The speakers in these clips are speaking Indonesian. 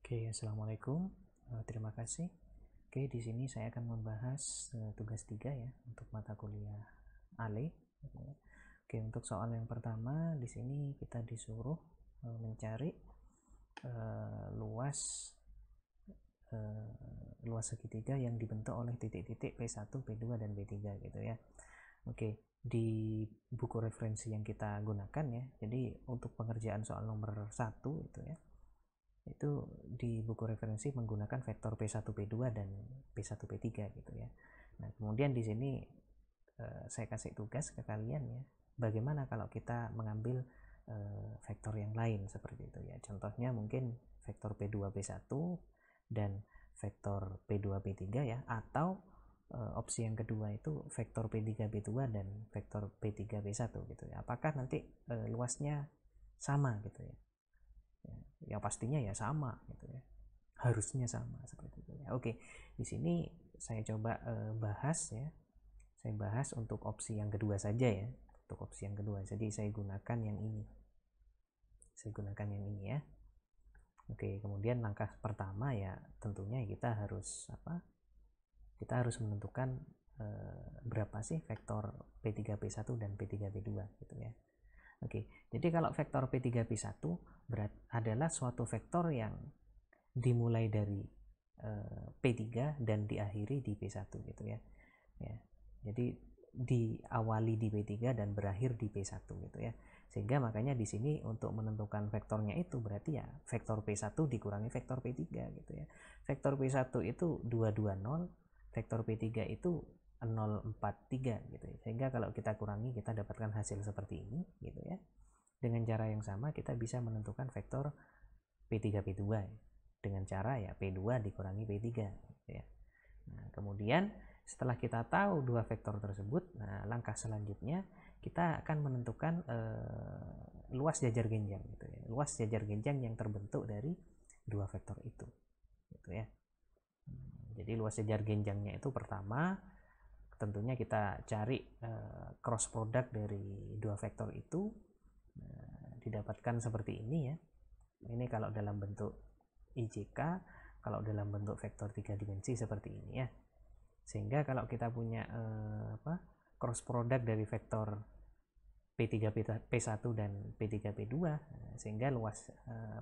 Oke, assalamualaikum. Terima kasih. Oke, di sini saya akan membahas tugas 3 ya untuk mata kuliah ALE. Oke, untuk soal yang pertama di sini kita disuruh mencari luas segitiga yang dibentuk oleh titik-titik P1, P2 dan P3 gitu ya. Oke, di buku referensi yang kita gunakan ya. Jadi untuk pengerjaan soal nomor 1 itu ya, itu di buku referensi menggunakan vektor P1, P2 dan P1, P3 gitu ya. Nah, kemudian di sini saya kasih tugas ke kalian ya, bagaimana kalau kita mengambil vektor yang lain seperti itu ya. Contohnya mungkin vektor P2, P1 dan vektor P2, P3 ya, atau opsi yang kedua itu vektor P3, P2 dan vektor P3, P1 gitu ya. Apakah nanti luasnya sama gitu ya. Ya pastinya ya sama gitu ya, harusnya sama seperti itu ya. Oke, di sini saya coba bahas ya, saya bahas untuk opsi yang kedua saja ya, untuk opsi yang kedua. Jadi saya gunakan yang ini, ya. Oke, kemudian langkah pertama ya tentunya kita harus menentukan berapa sih vektor P3, P1 dan P3, P2 gitu ya. Oke, jadi kalau vektor P3, P1 adalah suatu vektor yang dimulai dari P3 dan diakhiri di P1 gitu ya. Jadi diawali di P3 dan berakhir di P1 gitu ya. Sehingga makanya di sini untuk menentukan vektornya itu berarti ya vektor P1 dikurangi vektor P3 gitu ya. Vektor P1 itu 220, vektor P3 itu 043 gitu ya. Sehingga kalau kita kurangi kita dapatkan hasil seperti ini gitu ya. Dengan cara yang sama kita bisa menentukan vektor P3 P2 ya, dengan cara ya P2 dikurangi P3 gitu ya. Nah, kemudian setelah kita tahu dua vektor tersebut, nah langkah selanjutnya kita akan menentukan luas jajar genjang gitu ya. Luas jajar genjang yang terbentuk dari dua vektor itu gitu ya. Jadi luas jajar genjangnya itu pertama tentunya kita cari cross product dari dua vektor itu, didapatkan seperti ini ya. Ini kalau dalam bentuk IJK, kalau dalam bentuk vektor 3 dimensi seperti ini ya. Sehingga kalau kita punya cross product dari vektor P3 P1 dan P3 P2, sehingga luas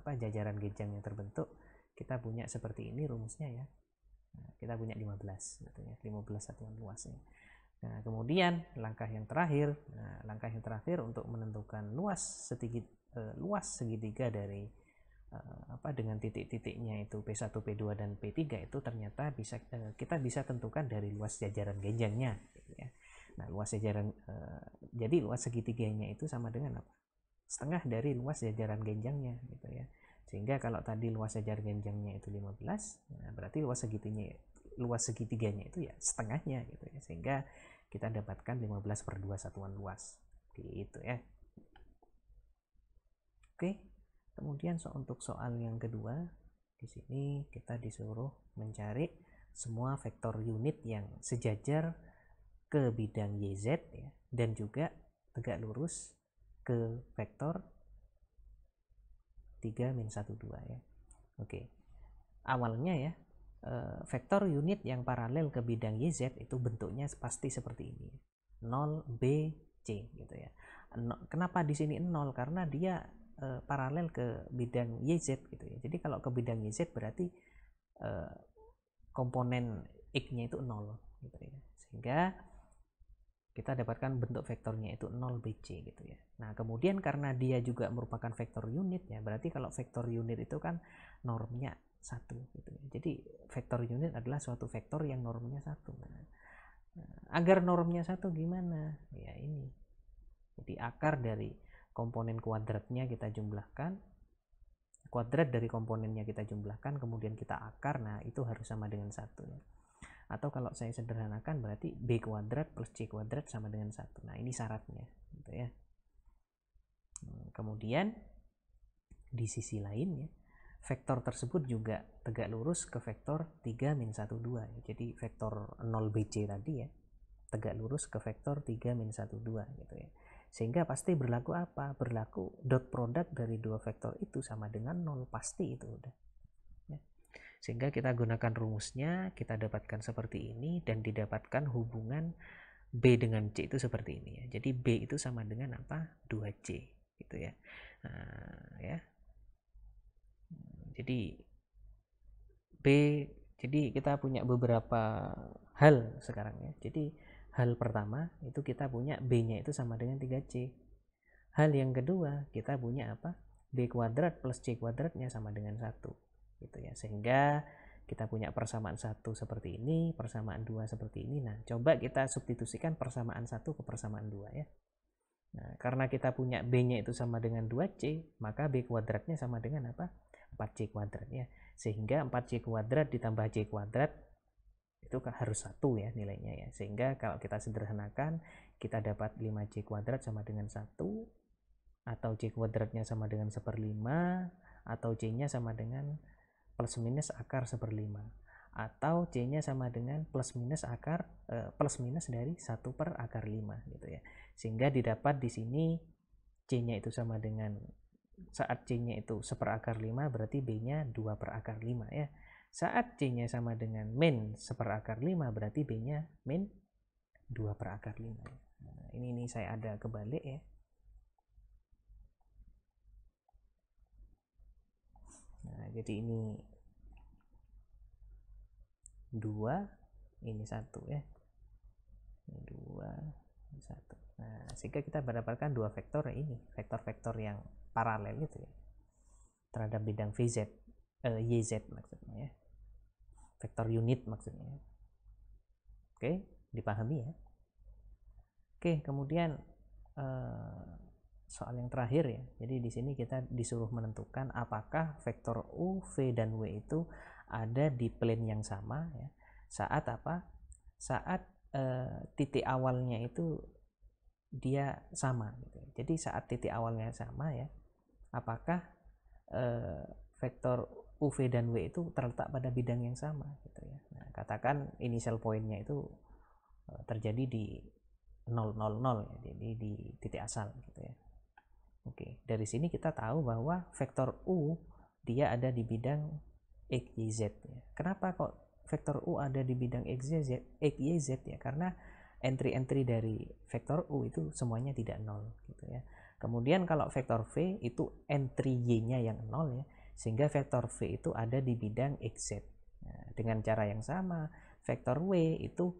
jajaran genjang yang terbentuk kita punya seperti ini rumusnya ya. Nah, kita punya 15 gitu ya, 15 satuan luasnya. Nah, kemudian langkah yang terakhir untuk menentukan luas segitiga dari dengan titik-titiknya itu P1, P2 dan P3 itu ternyata kita bisa tentukan dari luas jajaran genjangnya gitu ya. Nah, luas jajaran jadi luas segitiganya itu sama dengan apa? Setengah dari luas jajaran genjangnya gitu ya. Sehingga kalau tadi luas jajar genjangnya itu 15, nah berarti luas segitiganya itu ya setengahnya gitu ya. Sehingga kita dapatkan 15/2 satuan luas gitu ya. Oke. Kemudian untuk soal yang kedua, di sini kita disuruh mencari semua vektor unit yang sejajar ke bidang YZ ya, dan juga tegak lurus ke vektor 3-1,2 ya. Oke. Awalnya ya, vektor unit yang paralel ke bidang YZ itu bentuknya pasti seperti ini. 0 B C gitu ya. Kenapa di sini 0? Karena dia paralel ke bidang YZ gitu ya. Jadi kalau ke bidang YZ berarti komponen X-nya itu 0 gitu ya. Sehingga kita dapatkan bentuk vektornya itu 0 BC gitu ya. Nah, kemudian karena dia juga merupakan vektor unit ya, berarti kalau vektor unit itu kan normnya 1 gitu ya. Jadi vektor unit adalah suatu vektor yang normnya 1. Nah, agar normnya 1 gimana? Ya ini. Jadi akar dari komponen kuadratnya kita jumlahkan, kuadrat dari komponennya kita jumlahkan, kemudian kita akar. Nah, itu harus sama dengan 1 ya. Atau kalau saya sederhanakan berarti B kuadrat plus C kuadrat sama dengan 1. Nah, ini syaratnya gitu ya. Kemudian di sisi lain ya, vektor tersebut juga tegak lurus ke vektor 3-1,2 ya. Jadi vektor 0BC tadi ya tegak lurus ke vektor 3-1,2 gitu ya. Sehingga pasti berlaku apa? Berlaku dot product dari dua vektor itu sama dengan 0, pasti itu udah. Ya. Sehingga kita gunakan rumusnya, kita dapatkan seperti ini, dan didapatkan hubungan B dengan C itu seperti ini ya. Jadi B itu sama dengan apa? 2C gitu ya. Nah, ya. Jadi B, jadi kita punya beberapa hal sekarang ya. Jadi hal pertama itu kita punya B-nya itu sama dengan 3C. Hal yang kedua, kita punya apa? B kuadrat plus C kuadratnya sama dengan 1 gitu ya. Sehingga kita punya persamaan 1 seperti ini, persamaan 2 seperti ini. Nah, coba kita substitusikan persamaan 1 ke persamaan 2 ya. Nah, karena kita punya B-nya itu sama dengan 2C, maka B kuadratnya sama dengan apa? 4C kuadrat ya. Sehingga 4C kuadrat ditambah C kuadrat itu harus 1 ya nilainya ya. Sehingga kalau kita sederhanakan, kita dapat 5C kuadrat sama dengan 1, atau C kuadratnya sama dengan 1/5, atau C-nya sama dengan plus minus akar 1/5, atau C-nya sama dengan plus minus dari 1/5 gitu ya. Sehingga didapat di sini C-nya itu sama dengan, saat C-nya itu 1/5 berarti B-nya 2/5 ya. Saat C-nya sama dengan min 1/5 berarti B-nya min 2/5. Nah, ini saya ada kebalik ya. Nah, jadi ini 2, ini 1 ya. Ini 2, ini 1. Nah, sehingga kita mendapatkan dua vektor ini, vektor-vektor yang paralel itu ya. Terhadap bidang VZ, YZ maksudnya ya. Vektor unit maksudnya. Oke, dipahami ya. Oke, kemudian soal yang terakhir ya. Jadi di sini kita disuruh menentukan apakah vektor U, V, dan W itu ada di plane yang sama ya. Saat apa? Saat titik awalnya itu dia sama gitu. Jadi saat titik awalnya sama ya, apakah vektor U, V, dan W itu terletak pada bidang yang sama gitu ya. Nah, katakan initial pointnya itu terjadi di 0, 0, 0 ya, jadi di titik asal gitu ya. Oke, dari sini kita tahu bahwa vektor U dia ada di bidang X, Y, Z ya. Kenapa kok vektor U ada di bidang X, Y, Z ya? Karena entry-entry dari vektor U itu semuanya tidak 0 gitu ya. Kemudian kalau vektor V itu entry Y-nya yang 0 ya, sehingga vektor V itu ada di bidang XZ. Nah, dengan cara yang sama, vektor W itu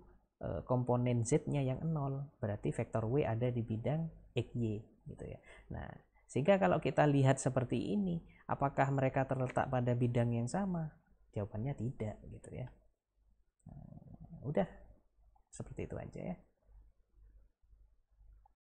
komponen Z-nya yang 0, berarti vektor W ada di bidang XY gitu ya. Nah, sehingga kalau kita lihat seperti ini, apakah mereka terletak pada bidang yang sama? Jawabannya tidak gitu ya. Nah, udah seperti itu aja ya.